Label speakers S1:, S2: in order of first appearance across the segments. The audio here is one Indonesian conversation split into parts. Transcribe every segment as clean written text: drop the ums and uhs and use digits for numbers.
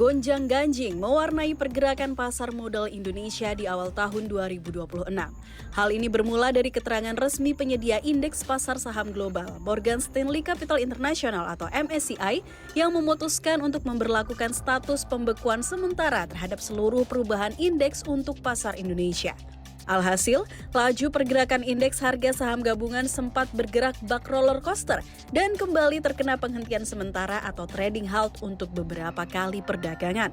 S1: gonjang-ganjing mewarnai pergerakan pasar modal Indonesia di awal tahun 2026. Hal ini bermula dari keterangan resmi penyedia indeks pasar saham global Morgan Stanley Capital International atau MSCI yang memutuskan untuk memberlakukan status pembekuan sementara terhadap seluruh perubahan indeks untuk pasar Indonesia. Alhasil, laju pergerakan indeks harga saham gabungan sempat bergerak bak roller coaster dan kembali terkena penghentian sementara atau trading halt untuk beberapa kali perdagangan.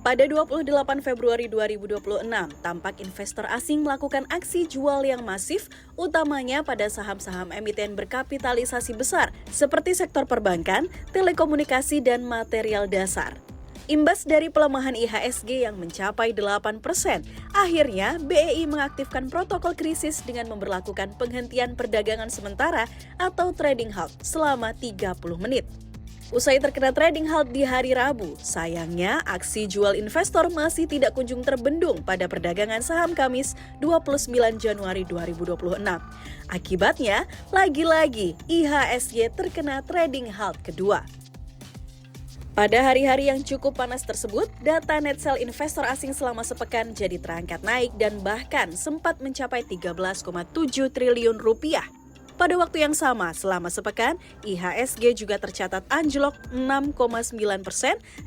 S1: Pada 28 Februari 2026, tampak investor asing melakukan aksi jual yang masif, utamanya pada saham-saham emiten berkapitalisasi besar seperti sektor perbankan, telekomunikasi, dan material dasar. Imbas dari pelemahan IHSG yang mencapai 8%, akhirnya BEI mengaktifkan protokol krisis dengan memberlakukan penghentian perdagangan sementara atau trading halt selama 30 menit. Usai terkena trading halt di hari Rabu, sayangnya aksi jual investor masih tidak kunjung terbendung pada perdagangan saham Kamis 29 Januari 2026. Akibatnya, lagi-lagi IHSG terkena trading halt kedua. Pada hari-hari yang cukup panas tersebut, data net sell investor asing selama sepekan jadi terangkat naik dan bahkan sempat mencapai 13,7 triliun rupiah. Pada waktu yang sama, selama sepekan, IHSG juga tercatat anjlok 6,9%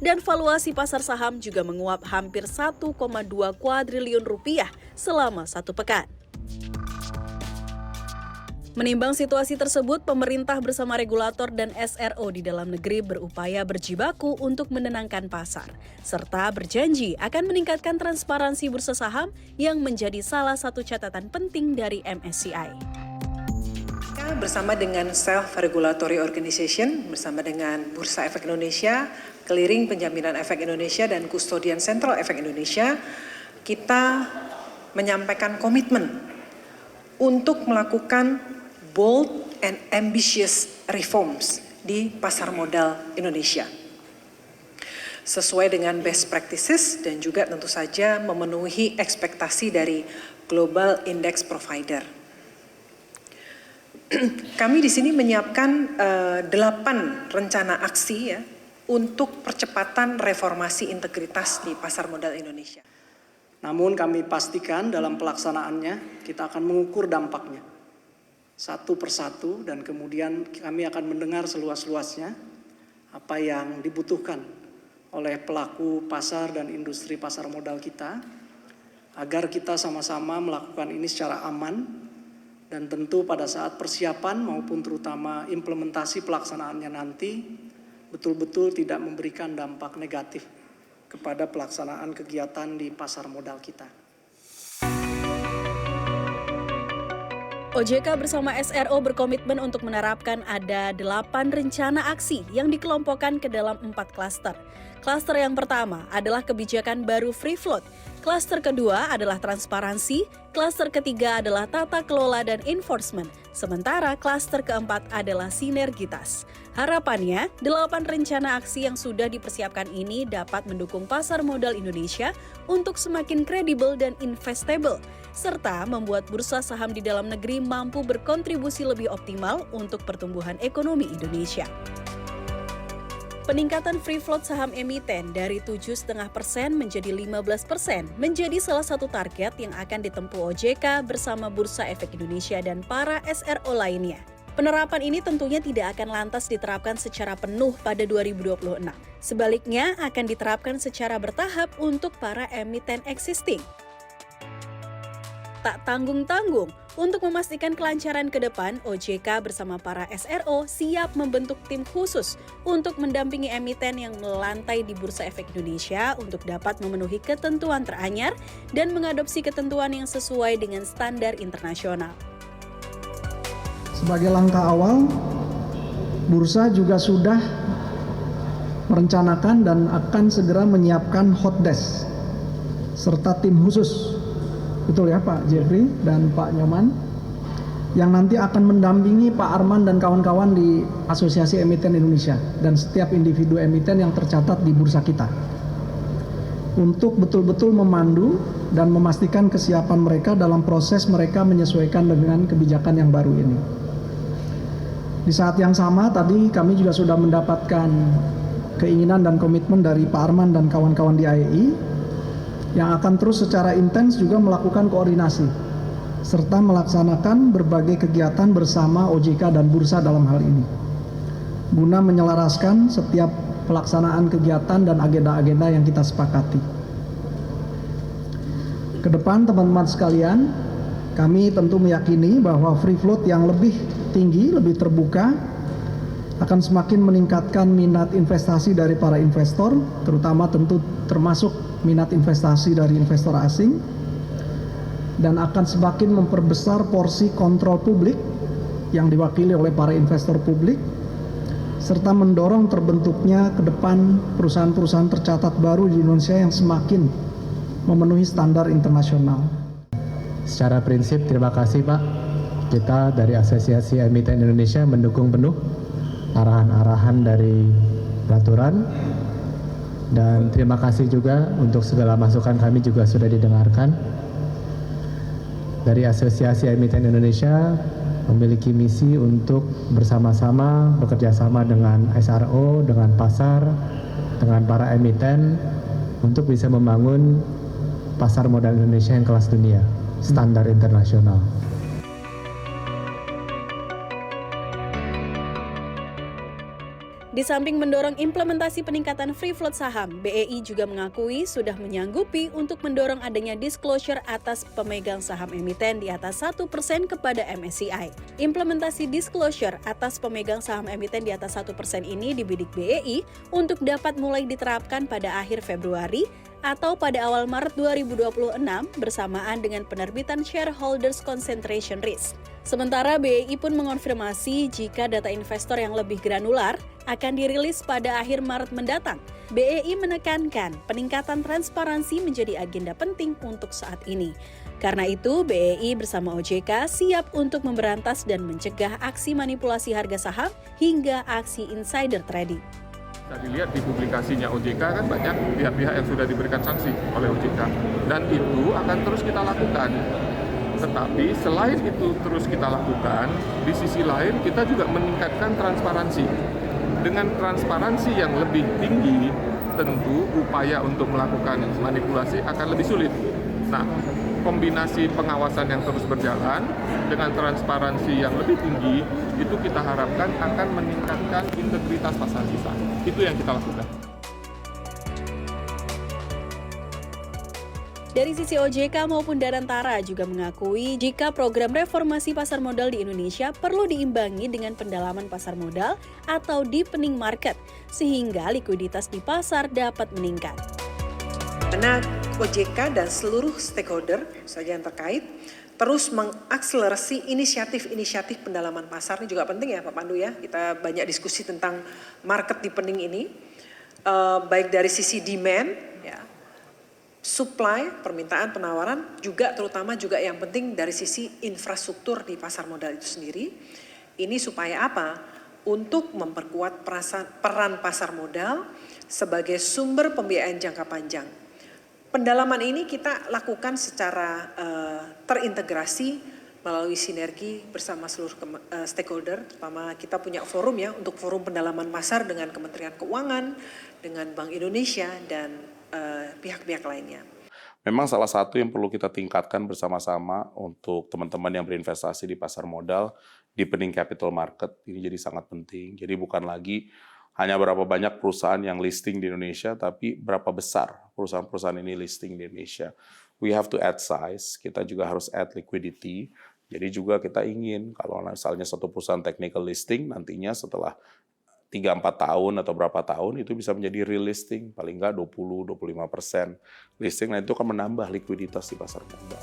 S1: dan valuasi pasar saham juga menguap hampir 1,2 kuadriliun rupiah selama satu pekan. Menimbang situasi tersebut, pemerintah bersama regulator dan SRO di dalam negeri berupaya berjibaku untuk menenangkan pasar, serta berjanji akan meningkatkan transparansi bursa saham yang menjadi salah satu catatan penting dari MSCI.
S2: Bersama dengan Self Regulatory Organization, bersama dengan Bursa Efek Indonesia, Clearing Penjaminan Efek Indonesia, dan Kustodian Sentral Efek Indonesia, kita menyampaikan komitmen untuk melakukan bold and ambitious reforms di pasar modal Indonesia. Sesuai dengan best practices dan juga tentu saja memenuhi ekspektasi dari global index provider. Kami di sini menyiapkan 8 rencana aksi ya untuk percepatan reformasi integritas di pasar modal Indonesia.
S3: Namun kami pastikan dalam pelaksanaannya kita akan mengukur dampaknya satu persatu dan kemudian kami akan mendengar seluas-luasnya apa yang dibutuhkan oleh pelaku pasar dan industri pasar modal kita agar kita sama-sama melakukan ini secara aman dan tentu pada saat persiapan maupun terutama implementasi pelaksanaannya nanti betul-betul tidak memberikan dampak negatif kepada pelaksanaan kegiatan di pasar modal kita.
S1: OJK bersama SRO berkomitmen untuk menerapkan ada 8 rencana aksi yang dikelompokkan ke dalam 4 klaster. Klaster yang pertama adalah kebijakan baru free float. Klaster kedua adalah transparansi. Klaster ketiga adalah tata kelola dan enforcement. Sementara klaster keempat adalah sinergitas. Harapannya, 8 rencana aksi yang sudah dipersiapkan ini dapat mendukung pasar modal Indonesia untuk semakin kredibel dan investable, serta membuat bursa saham di dalam negeri mampu berkontribusi lebih optimal untuk pertumbuhan ekonomi Indonesia. Peningkatan free float saham emiten dari 7,5% menjadi 15% menjadi salah satu target yang akan ditempuh OJK bersama Bursa Efek Indonesia dan para SRO lainnya. Penerapan ini tentunya tidak akan lantas diterapkan secara penuh pada 2026. Sebaliknya akan diterapkan secara bertahap untuk para emiten existing. Tak tanggung-tanggung, untuk memastikan kelancaran ke depan, OJK bersama para SRO siap membentuk tim khusus untuk mendampingi emiten yang melantai di Bursa Efek Indonesia untuk dapat memenuhi ketentuan teranyar dan mengadopsi ketentuan yang sesuai dengan standar internasional.
S4: Sebagai langkah awal, Bursa juga sudah merencanakan dan akan segera menyiapkan hot desk serta tim khusus. Betul ya Pak Jeffrey dan Pak Nyoman, yang nanti akan mendampingi Pak Arman dan kawan-kawan di Asosiasi Emiten Indonesia dan setiap individu emiten yang tercatat di bursa kita untuk betul-betul memandu dan memastikan kesiapan mereka dalam proses mereka menyesuaikan dengan kebijakan yang baru ini. Di saat yang sama tadi kami juga sudah mendapatkan keinginan dan komitmen dari Pak Arman dan kawan-kawan di IAI yang akan terus secara intens juga melakukan koordinasi serta melaksanakan berbagai kegiatan bersama OJK dan Bursa dalam hal ini guna menyelaraskan setiap pelaksanaan kegiatan dan agenda-agenda yang kita sepakati. Kedepan teman-teman sekalian, kami tentu meyakini bahwa free float yang lebih tinggi, lebih terbuka akan semakin meningkatkan minat investasi dari para investor, terutama tentu termasuk minat investasi dari investor asing, dan akan semakin memperbesar porsi kontrol publik yang diwakili oleh para investor publik, serta mendorong terbentuknya ke depan perusahaan-perusahaan tercatat baru di Indonesia yang semakin memenuhi standar internasional.
S5: Secara prinsip terima kasih Pak, kita dari Asosiasi Emiten Indonesia mendukung penuh arahan-arahan dari peraturan, dan terima kasih juga untuk segala masukan kami juga sudah didengarkan. Dari Asosiasi Emiten Indonesia memiliki misi untuk bersama-sama bekerjasama dengan SRO, dengan pasar, dengan para emiten untuk bisa membangun pasar modal Indonesia yang kelas dunia, standar internasional.
S1: Di samping mendorong implementasi peningkatan free float saham, BEI juga mengakui sudah menyanggupi untuk mendorong adanya disclosure atas pemegang saham emiten di atas 1% kepada MSCI. Implementasi disclosure atas pemegang saham emiten di atas 1% ini dibidik BEI untuk dapat mulai diterapkan pada akhir Februari atau pada awal Maret 2026 bersamaan dengan penerbitan Shareholders Concentration Risk. Sementara BEI pun mengonfirmasi jika data investor yang lebih granular akan dirilis pada akhir Maret mendatang. BEI menekankan peningkatan transparansi menjadi agenda penting untuk saat ini. Karena itu, BEI bersama OJK siap untuk memberantas dan mencegah aksi manipulasi harga saham hingga aksi insider trading.
S6: Bisa dilihat di publikasinya OJK kan banyak pihak-pihak yang sudah diberikan sanksi oleh OJK, dan itu akan terus kita lakukan. Tetapi selain itu terus kita lakukan, di sisi lain kita juga meningkatkan transparansi. Dengan transparansi yang lebih tinggi, tentu upaya untuk melakukan manipulasi akan lebih sulit. Nah, kombinasi pengawasan yang terus berjalan dengan transparansi yang lebih tinggi, itu kita harapkan akan meningkatkan integritas pasar kita. Itu yang kita lakukan.
S1: Dari sisi OJK maupun Danantara juga mengakui jika program reformasi pasar modal di Indonesia perlu diimbangi dengan pendalaman pasar modal atau deepening market, sehingga likuiditas di pasar dapat meningkat.
S2: Karena OJK dan seluruh stakeholder saja yang terkait terus mengakselerasi inisiatif-inisiatif pendalaman pasar. Ini juga penting ya Pak Pandu ya, kita banyak diskusi tentang market deepening ini, baik dari sisi demand, ya, supply, permintaan, penawaran, juga terutama juga yang penting dari sisi infrastruktur di pasar modal itu sendiri. Ini supaya apa? Untuk memperkuat peran pasar modal sebagai sumber pembiayaan jangka panjang. Pendalaman ini kita lakukan secara terintegrasi melalui sinergi bersama seluruh stakeholder, terutama kita punya forum ya, untuk forum pendalaman pasar dengan Kementerian Keuangan, dengan Bank Indonesia, dan pihak-pihak lainnya.
S7: Memang salah satu yang perlu kita tingkatkan bersama-sama untuk teman-teman yang berinvestasi di pasar modal, deepening capital market, ini jadi sangat penting. Jadi bukan lagi hanya berapa banyak perusahaan yang listing di Indonesia, tapi berapa besar perusahaan-perusahaan ini listing di Indonesia. We have to add size, kita juga harus add liquidity. Jadi juga kita ingin kalau misalnya satu perusahaan technical listing, nantinya setelah 3-4 tahun atau berapa tahun itu bisa menjadi real listing, paling nggak 20-25% listing, nah itu akan menambah likuiditas di pasar modal.